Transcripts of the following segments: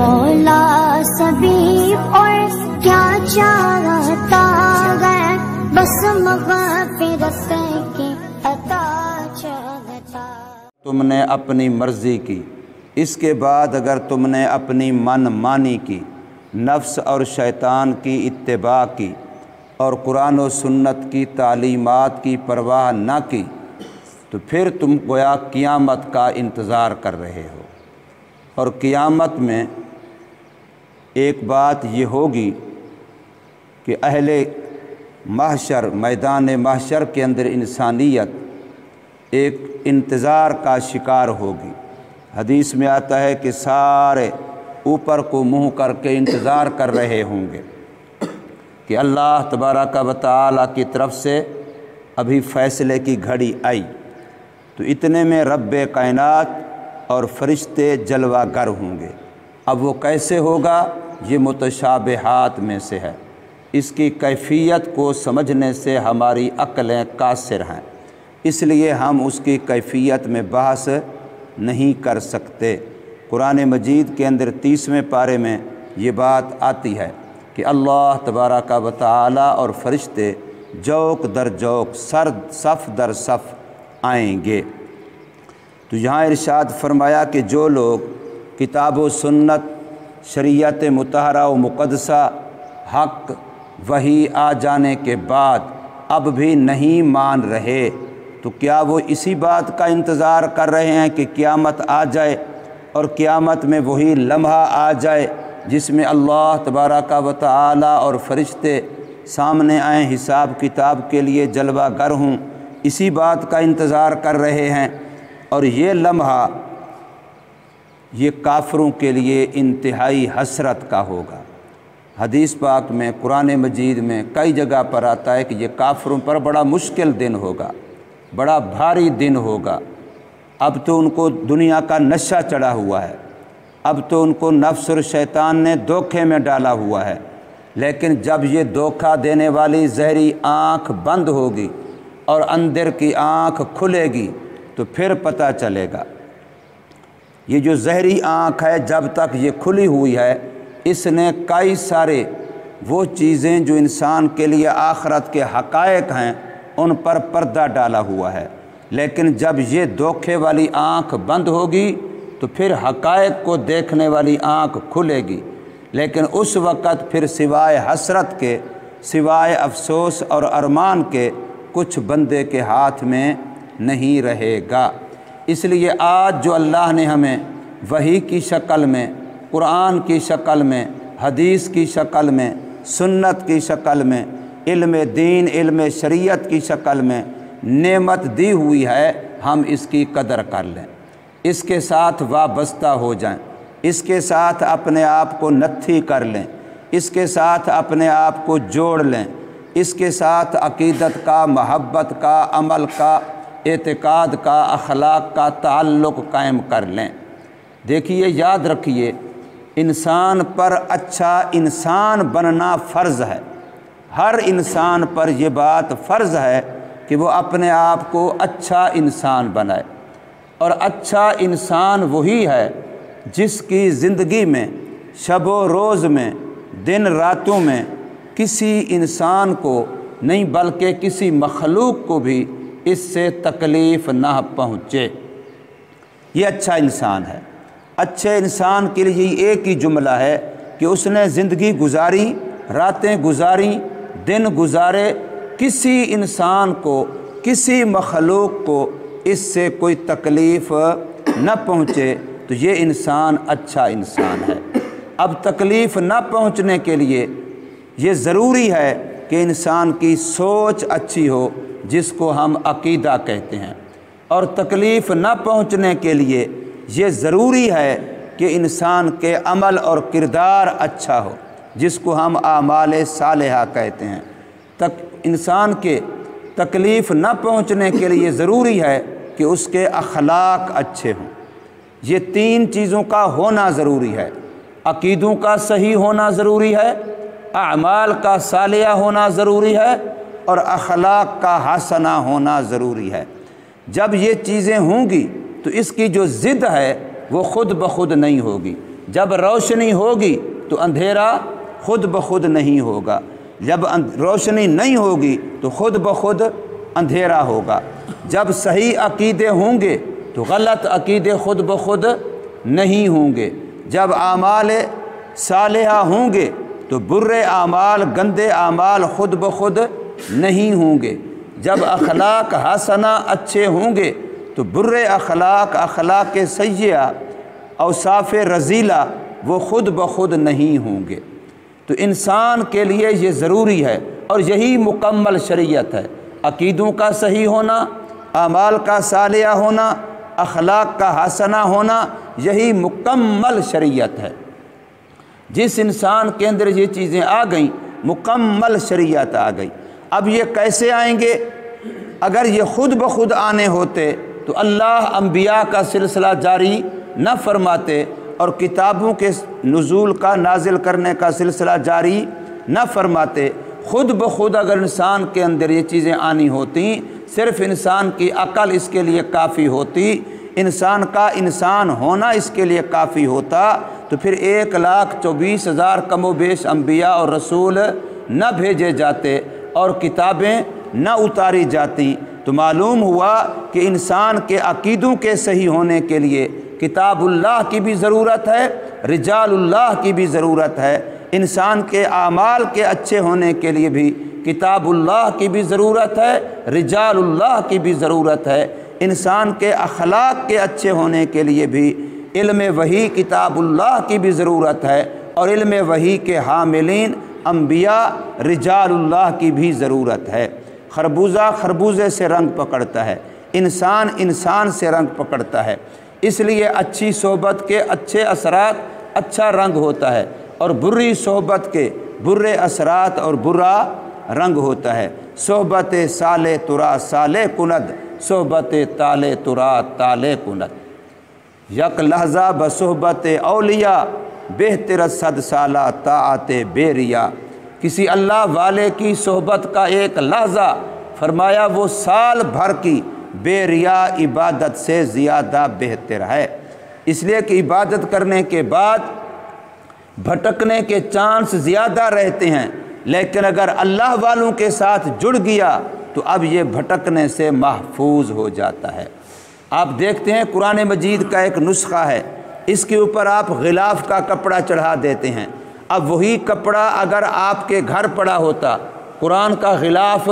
مولا سبھی اور کیا چاہتا ہے، بس مغفرت کی عطا چاہتا۔ تم نے اپنی مرضی کی، اس کے بعد اگر تم نے اپنی من مانی کی، نفس اور شیطان کی اتباع کی اور قرآن و سنت کی تعلیمات کی پرواہ نہ کی، تو پھر تم گویا قیامت کا انتظار کر رہے ہو۔ اور قیامت میں ایک بات یہ ہوگی کہ اہل محشر، میدان محشر کے اندر انسانیت ایک انتظار کا شکار ہوگی۔ حدیث میں آتا ہے کہ سارے اوپر کو منہ کر کے انتظار کر رہے ہوں گے کہ اللہ تبارک و تعالی کی طرف سے ابھی فیصلے کی گھڑی آئی، تو اتنے میں رب کائنات اور فرشتے جلوہ گر ہوں گے۔ اب وہ کیسے ہوگا؟ یہ متشابہات میں سے ہے، اس کی کیفیت کو سمجھنے سے ہماری عقلیں قاصر ہیں، اس لیے ہم اس کی کیفیت میں بحث نہیں کر سکتے۔ قرآن مجید کے اندر 30ویں پارے میں یہ بات آتی ہے کہ اللہ تبارک و تعالی اور فرشتے جوق در جوق، صف در صف آئیں گے۔ تو یہاں ارشاد فرمایا کہ جو لوگ کتاب و سنت، شریعت مطہرہ و مقدسہ، حق وحی آ جانے کے بعد اب بھی نہیں مان رہے، تو کیا وہ اسی بات کا انتظار کر رہے ہیں کہ قیامت آ جائے اور قیامت میں وہی لمحہ آ جائے جس میں اللہ تبارک و تعالی اور فرشتے سامنے آئیں، حساب کتاب کے لیے جلوہ گر ہوں، اسی بات کا انتظار کر رہے ہیں؟ اور یہ لمحہ یہ کافروں کے لیے انتہائی حسرت کا ہوگا۔ حدیث پاک میں، قرآن مجید میں کئی جگہ پر آتا ہے کہ یہ کافروں پر بڑا مشکل دن ہوگا، بڑا بھاری دن ہوگا۔ اب تو ان کو دنیا کا نشہ چڑھا ہوا ہے، اب تو ان کو نفس اور شیطان نے دھوکے میں ڈالا ہوا ہے، لیکن جب یہ دھوکہ دینے والی زہری آنکھ بند ہوگی اور اندر کی آنکھ کھلے گی تو پھر پتہ چلے گا۔ یہ جو زہری آنکھ ہے جب تک یہ کھلی ہوئی ہے، اس نے کئی سارے وہ چیزیں جو انسان کے لیے آخرت کے حقائق ہیں ان پر پردہ ڈالا ہوا ہے، لیکن جب یہ دھوکے والی آنکھ بند ہوگی تو پھر حقائق کو دیکھنے والی آنکھ کھلے گی، لیکن اس وقت پھر سوائے حسرت کے، سوائے افسوس اور ارمان کے کچھ بندے کے ہاتھ میں نہیں رہے گا۔ اس لیے آج جو اللہ نے ہمیں وحی کی شکل میں، قرآن کی شکل میں، حدیث کی شکل میں، سنت کی شکل میں، علم دین، علم شریعت کی شکل میں نعمت دی ہوئی ہے، ہم اس کی قدر کر لیں، اس کے ساتھ وابستہ ہو جائیں، اس کے ساتھ اپنے آپ کو نتھی کر لیں، اس کے ساتھ اپنے آپ کو جوڑ لیں، اس کے ساتھ عقیدت کا، محبت کا، عمل کا، اعتقاد کا، اخلاق کا تعلق قائم کر لیں۔ دیکھیے، یاد رکھیے، انسان پر اچھا انسان بننا فرض ہے، ہر انسان پر یہ بات فرض ہے کہ وہ اپنے آپ کو اچھا انسان بنائے، اور اچھا انسان وہی ہے جس کی زندگی میں، شب و روز میں، دن راتوں میں کسی انسان کو نہیں بلکہ کسی مخلوق کو بھی اس سے تکلیف نہ پہنچے۔ یہ اچھا انسان ہے۔ اچھے انسان کے لیے ایک ہی جملہ ہے کہ اس نے زندگی گزاری، راتیں گزاری، دن گزارے، کسی انسان کو، کسی مخلوق کو اس سے کوئی تکلیف نہ پہنچے، تو یہ انسان اچھا انسان ہے۔ اب تکلیف نہ پہنچنے کے لیے یہ ضروری ہے کہ انسان کی سوچ اچھی ہو، جس کو ہم عقیدہ کہتے ہیں، اور تکلیف نہ پہنچنے کے لیے یہ ضروری ہے کہ انسان کے عمل اور کردار اچھا ہو، جس کو ہم اعمال صالحہ کہتے ہیں۔ انسان کے تکلیف نہ پہنچنے کے لیے ضروری ہے کہ اس کے اخلاق اچھے ہوں۔ یہ تین چیزوں کا ہونا ضروری ہے، عقیدوں کا صحیح ہونا ضروری ہے، اعمال کا صالحہ ہونا ضروری ہے، اور اخلاق کا حسنہ ہونا ضروری ہے۔ جب یہ چیزیں ہوں گی تو اس کی جو ضد ہے وہ خود بخود نہیں ہوگی۔ جب روشنی ہوگی تو اندھیرا خود بخود نہیں ہوگا، جب روشنی نہیں ہوگی تو خود بخود اندھیرا ہوگا، جب صحیح عقیدے ہوں گے تو غلط عقیدے خود بخود نہیں ہوں گے، جب اعمال صالحہ ہوں گے تو برے اعمال گندے اعمال خود بخود نہیں ہوں گے، جب اخلاق حسنہ اچھے ہوں گے تو برے اخلاق اخلاق سیئہ اوصاف رذیلہ وہ خود بخود نہیں ہوں گے۔ تو انسان کے لیے یہ ضروری ہے اور یہی مکمل شریعت ہے، عقیدوں کا صحیح ہونا، اعمال کا صالحہ ہونا، اخلاق کا حسنہ ہونا، یہی مکمل شریعت ہے۔ جس انسان کے اندر یہ چیزیں آ گئیں مکمل شریعت آ گئی۔ اب یہ کیسے آئیں گے؟ اگر یہ خود بخود آنے ہوتے تو اللہ انبیاء کا سلسلہ جاری نہ فرماتے اور کتابوں کے نزول کا نازل کرنے کا سلسلہ جاری نہ فرماتے۔ خود بخود اگر انسان کے اندر یہ چیزیں آنی ہوتیں، صرف انسان کی عقل اس کے لیے کافی ہوتی، انسان کا انسان ہونا اس کے لیے کافی ہوتا، تو پھر 1,24,000 کم و بیش انبیاء اور رسول نہ بھیجے جاتے اور کتابیں نہ اتاری جاتی۔ تو معلوم ہوا کہ انسان کے عقیدوں کے صحیح ہونے کے لیے کتاب اللہ کی بھی ضرورت ہے، رجال اللہ کی بھی ضرورت ہے، انسان کے اعمال کے اچھے ہونے کے لیے بھی کتاب اللہ کی بھی ضرورت ہے، رجال اللہ کی بھی ضرورت ہے، انسان کے اخلاق کے اچھے ہونے کے لیے بھی علم وحی کتاب اللہ کی بھی ضرورت ہے، اور علم وحی کے حاملین انبیاء رجال اللہ کی بھی ضرورت ہے۔ خربوزہ خربوزے سے رنگ پکڑتا ہے، انسان انسان سے رنگ پکڑتا ہے، اس لیے اچھی صحبت کے اچھے اثرات اچھا رنگ ہوتا ہے، اور بری صحبت کے برے اثرات اور برا رنگ ہوتا ہے۔ صحبت صالح ترا صالح کند، صحبت طالع ترا طالع کند۔ یک لحظہ بصحبت اولیاء بہتر 100 سالہ طاعت بے ریا۔ کسی اللہ والے کی صحبت کا ایک لحظہ فرمایا وہ سال بھر کی بے ریا عبادت سے زیادہ بہتر ہے، اس لیے کہ عبادت کرنے کے بعد بھٹکنے کے چانس زیادہ رہتے ہیں، لیکن اگر اللہ والوں کے ساتھ جڑ گیا تو اب یہ بھٹکنے سے محفوظ ہو جاتا ہے۔ آپ دیکھتے ہیں قرآن مجید کا ایک نسخہ ہے، اس کے اوپر آپ غلاف کا کپڑا چڑھا دیتے ہیں، اب وہی کپڑا اگر آپ کے گھر پڑا ہوتا، قرآن کا غلاف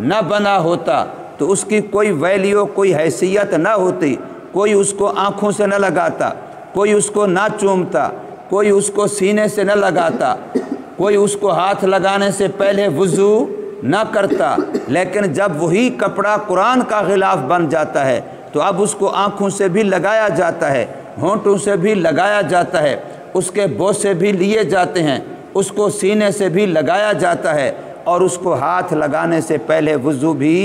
نہ بنا ہوتا تو اس کی کوئی ویلیو کوئی حیثیت نہ ہوتی، کوئی اس کو آنکھوں سے نہ لگاتا، کوئی اس کو نہ چومتا، کوئی اس کو سینے سے نہ لگاتا، کوئی اس کو ہاتھ لگانے سے پہلے وضو نہ کرتا، لیکن جب وہی کپڑا قرآن کا غلاف بن جاتا ہے تو اب اس کو آنکھوں سے بھی لگایا جاتا ہے، ہونٹوں سے بھی لگایا جاتا ہے، اس کے بوسے بھی لیے جاتے ہیں، اس کو سینے سے بھی لگایا جاتا ہے، اور اس کو ہاتھ لگانے سے پہلے وضو بھی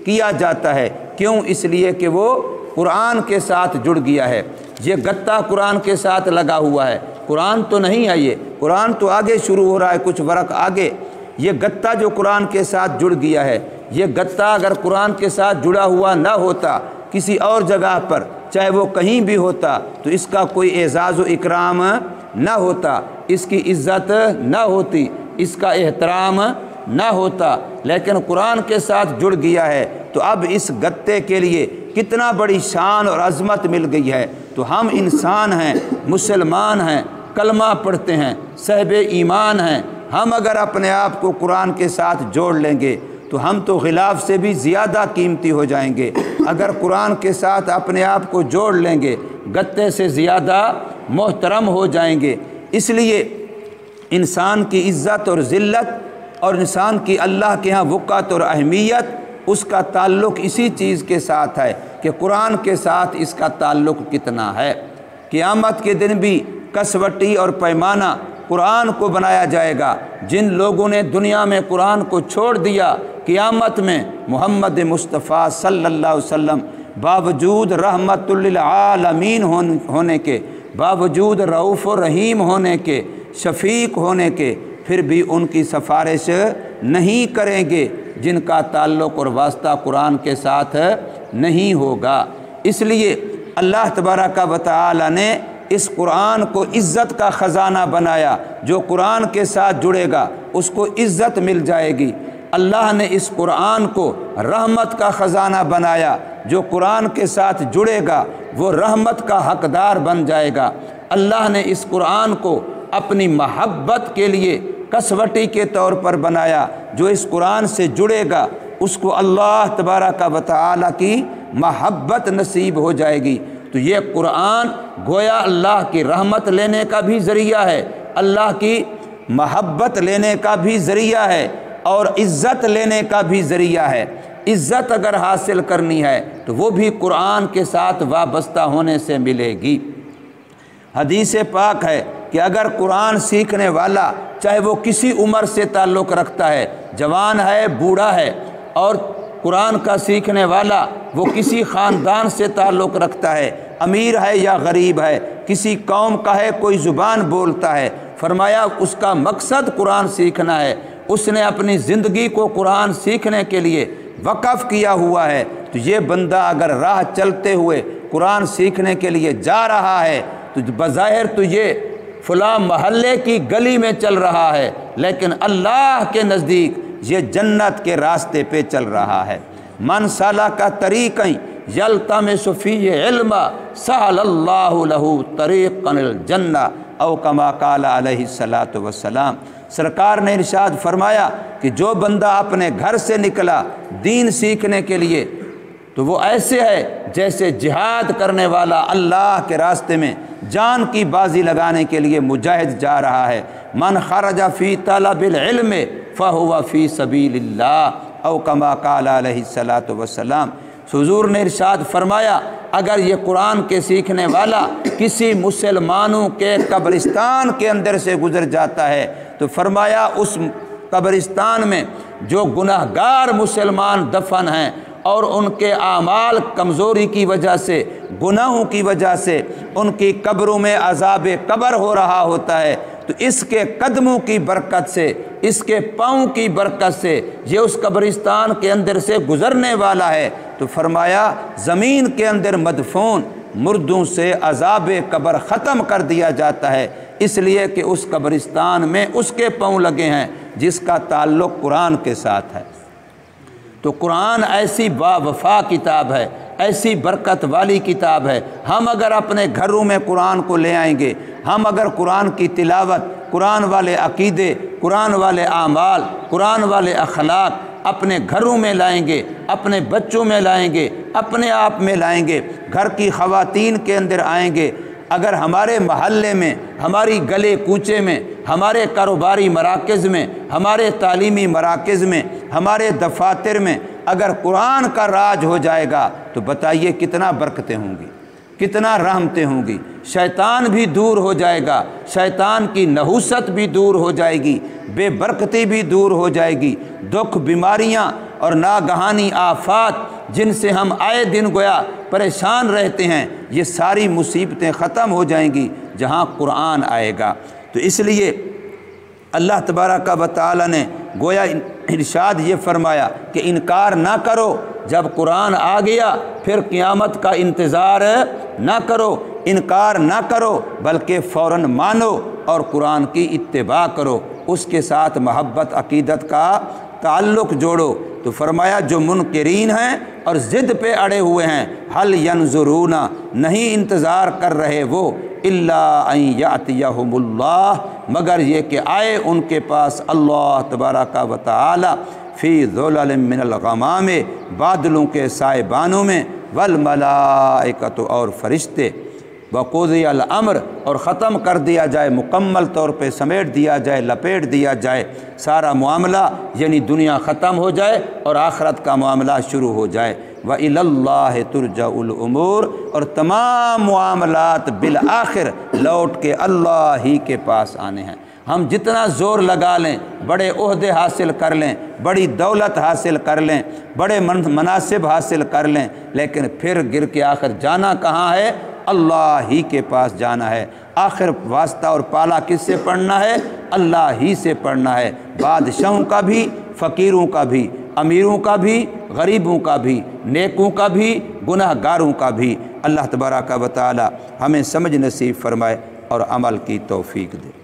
کیا جاتا ہے۔ کیوں؟ اس لیے کہ وہ قرآن کے ساتھ جڑ گیا ہے۔ یہ گتا قرآن کے ساتھ لگا ہوا ہے، قرآن تو نہیں ہے، یہ قرآن تو آگے شروع ہو رہا ہے، کچھ ورق آگے۔ یہ گتا جو قرآن کے ساتھ جڑ گیا ہے، یہ گتا اگر قرآن کے ساتھ جڑا ہوا نہ ہوتا کسی اور جگہ پر، چاہے وہ کہیں بھی ہوتا، تو اس کا کوئی اعزاز و اکرام نہ ہوتا، اس کی عزت نہ ہوتی، اس کا احترام نہ ہوتا، لیکن قرآن کے ساتھ جڑ گیا ہے تو اب اس گتے کے لیے کتنا بڑی شان اور عظمت مل گئی ہے۔ تو ہم انسان ہیں، مسلمان ہیں، کلمہ پڑھتے ہیں، صاحب ایمان ہیں، ہم اگر اپنے آپ کو قرآن کے ساتھ جوڑ لیں گے تو ہم تو غلاف سے بھی زیادہ قیمتی ہو جائیں گے۔ اگر قرآن کے ساتھ اپنے آپ کو جوڑ لیں گے گتے سے زیادہ محترم ہو جائیں گے۔ اس لیے انسان کی عزت اور ذلت اور انسان کی اللہ کے ہاں وقت اور اہمیت، اس کا تعلق اسی چیز کے ساتھ ہے کہ قرآن کے ساتھ اس کا تعلق کتنا ہے۔ قیامت کے دن بھی کسوٹی اور پیمانہ قرآن کو بنایا جائے گا۔ جن لوگوں نے دنیا میں قرآن کو چھوڑ دیا، قیامت میں محمد مصطفیٰ صلی اللہ علیہ وسلم باوجود رحمت للعالمین ہونے کے، باوجود رؤوف و رحیم ہونے کے، شفیق ہونے کے، پھر بھی ان کی سفارش نہیں کریں گے جن کا تعلق اور واسطہ قرآن کے ساتھ نہیں ہوگا۔ اس لیے اللہ تبارک و تعالی نے اس قرآن کو عزت کا خزانہ بنایا، جو قرآن کے ساتھ جڑے گا اس کو عزت مل جائے گی۔ اللہ نے اس قرآن کو رحمت کا خزانہ بنایا، جو قرآن کے ساتھ جڑے گا وہ رحمت کا حقدار بن جائے گا۔ اللہ نے اس قرآن کو اپنی محبت کے لیے کسوٹی کے طور پر بنایا، جو اس قرآن سے جڑے گا اس کو اللہ تبارک و تعالی کی محبت نصیب ہو جائے گی۔ تو یہ قرآن گویا اللہ کی رحمت لینے کا بھی ذریعہ ہے، اللہ کی محبت لینے کا بھی ذریعہ ہے، اور عزت لینے کا بھی ذریعہ ہے۔ عزت اگر حاصل کرنی ہے تو وہ بھی قرآن کے ساتھ وابستہ ہونے سے ملے گی۔ حدیث پاک ہے کہ اگر قرآن سیکھنے والا چاہے وہ کسی عمر سے تعلق رکھتا ہے، جوان ہے بوڑھا ہے، اور قرآن کا سیکھنے والا وہ کسی خاندان سے تعلق رکھتا ہے، امیر ہے یا غریب ہے، کسی قوم کا ہے، کوئی زبان بولتا ہے، فرمایا اس کا مقصد قرآن سیکھنا ہے، اس نے اپنی زندگی کو قرآن سیکھنے کے لیے وقف کیا ہوا ہے، تو یہ بندہ اگر راہ چلتے ہوئے قرآن سیکھنے کے لیے جا رہا ہے تو بظاہر تو یہ فلاں محلے کی گلی میں چل رہا ہے، لیکن اللہ کے نزدیک یہ جنت کے راستے پہ چل رہا ہے۔ من سلک طریقا یلتمس فیہ علما سہل اللہ لہ طریقا الجنہ او کما قال علیہ الصلاۃ والسلام۔ سرکار نے ارشاد فرمایا کہ جو بندہ اپنے گھر سے نکلا دین سیکھنے کے لیے تو وہ ایسے ہے جیسے جہاد کرنے والا اللہ کے راستے میں جان کی بازی لگانے کے لیے مجاہد جا رہا ہے۔ من خرج فی طلب العلم فہو فی سبیل اللہ او کما قال علیہ الصلاۃ والسلام۔ حضور نے ارشاد فرمایا اگر یہ قرآن کے سیکھنے والا کسی مسلمانوں کے قبرستان کے اندر سے گزر جاتا ہے تو فرمایا اس قبرستان میں جو گناہ گار مسلمان دفن ہیں اور ان کے اعمال کمزوری کی وجہ سے، گناہوں کی وجہ سے ان کی قبروں میں عذاب قبر ہو رہا ہوتا ہے، تو اس کے قدموں کی برکت سے، اس کے پاؤں کی برکت سے یہ اس قبرستان کے اندر سے گزرنے والا ہے، تو فرمایا زمین کے اندر مدفون مردوں سے عذاب قبر ختم کر دیا جاتا ہے، اس لیے کہ اس قبرستان میں اس کے پاؤں لگے ہیں جس کا تعلق قرآن کے ساتھ ہے۔ تو قرآن ایسی با وفا کتاب ہے، ایسی برکت والی کتاب ہے۔ ہم اگر اپنے گھروں میں قرآن کو لے آئیں گے، ہم اگر قرآن کی تلاوت، قرآن والے عقیدے، قرآن والے اعمال، قرآن والے اخلاق اپنے گھروں میں لائیں گے، اپنے بچوں میں لائیں گے، اپنے آپ میں لائیں گے، گھر کی خواتین کے اندر آئیں گے، اگر ہمارے محلے میں، ہماری گلے کوچے میں، ہمارے کاروباری مراکز میں، ہمارے تعلیمی مراکز میں، ہمارے دفاتر میں اگر قرآن کا راج ہو جائے گا تو بتائیے کتنا برکتیں ہوں گی، کتنا رحمتیں ہوں گی، شیطان بھی دور ہو جائے گا، شیطان کی نحوست بھی دور ہو جائے گی، بے برکتی بھی دور ہو جائے گی، دکھ بیماریاں اور ناگہانی آفات جن سے ہم آئے دن گویا پریشان رہتے ہیں، یہ ساری مصیبتیں ختم ہو جائیں گی جہاں قرآن آئے گا۔ تو اس لیے اللہ تبارک و تعالی نے گویا ارشاد یہ فرمایا کہ انکار نہ کرو، جب قرآن آ گیا پھر قیامت کا انتظار نہ کرو، انکار نہ کرو بلکہ فوراً مانو اور قرآن کی اتباع کرو، اس کے ساتھ محبت عقیدت کا تعلق جوڑو۔ تو فرمایا جو منکرین ہیں اور ضد پہ اڑے ہوئے ہیں، حل ینظرون، نہیں انتظار کر رہے وہ، الا ان یاتیہم اللہ، مگر یہ کہ آئے ان کے پاس اللہ تبارک و تعالی فی ظلل من الغمام، بادلوں کے سائبانوں میں، والملائکۃ، اور فرشتے، وقضی الامر، اور ختم کر دیا جائے، مکمل طور پہ سمیٹ دیا جائے، لپیٹ دیا جائے سارا معاملہ، یعنی دنیا ختم ہو جائے اور آخرت کا معاملہ شروع ہو جائے۔ وَإِلَى اللَّهِ تُرْجَعُ الْأُمُورُ، اور تمام معاملات بالآخر لوٹ کے اللہ ہی کے پاس آنے ہیں۔ ہم جتنا زور لگا لیں، بڑے عہدے حاصل کر لیں، بڑی دولت حاصل کر لیں، بڑے مناصب حاصل کر لیں، لیکن پھر گر کے آخر جانا کہاں ہے؟ اللہ ہی کے پاس جانا ہے۔ آخر واسطہ اور پالا کس سے پڑھنا ہے؟ اللہ ہی سے پڑھنا ہے، بادشاہوں کا بھی، فقیروں کا بھی، امیروں کا بھی، غریبوں کا بھی، نیکوں کا بھی، گناہ گاروں کا بھی۔ اللہ تبارک و تعالی ہمیں سمجھ نصیب فرمائے اور عمل کی توفیق دے۔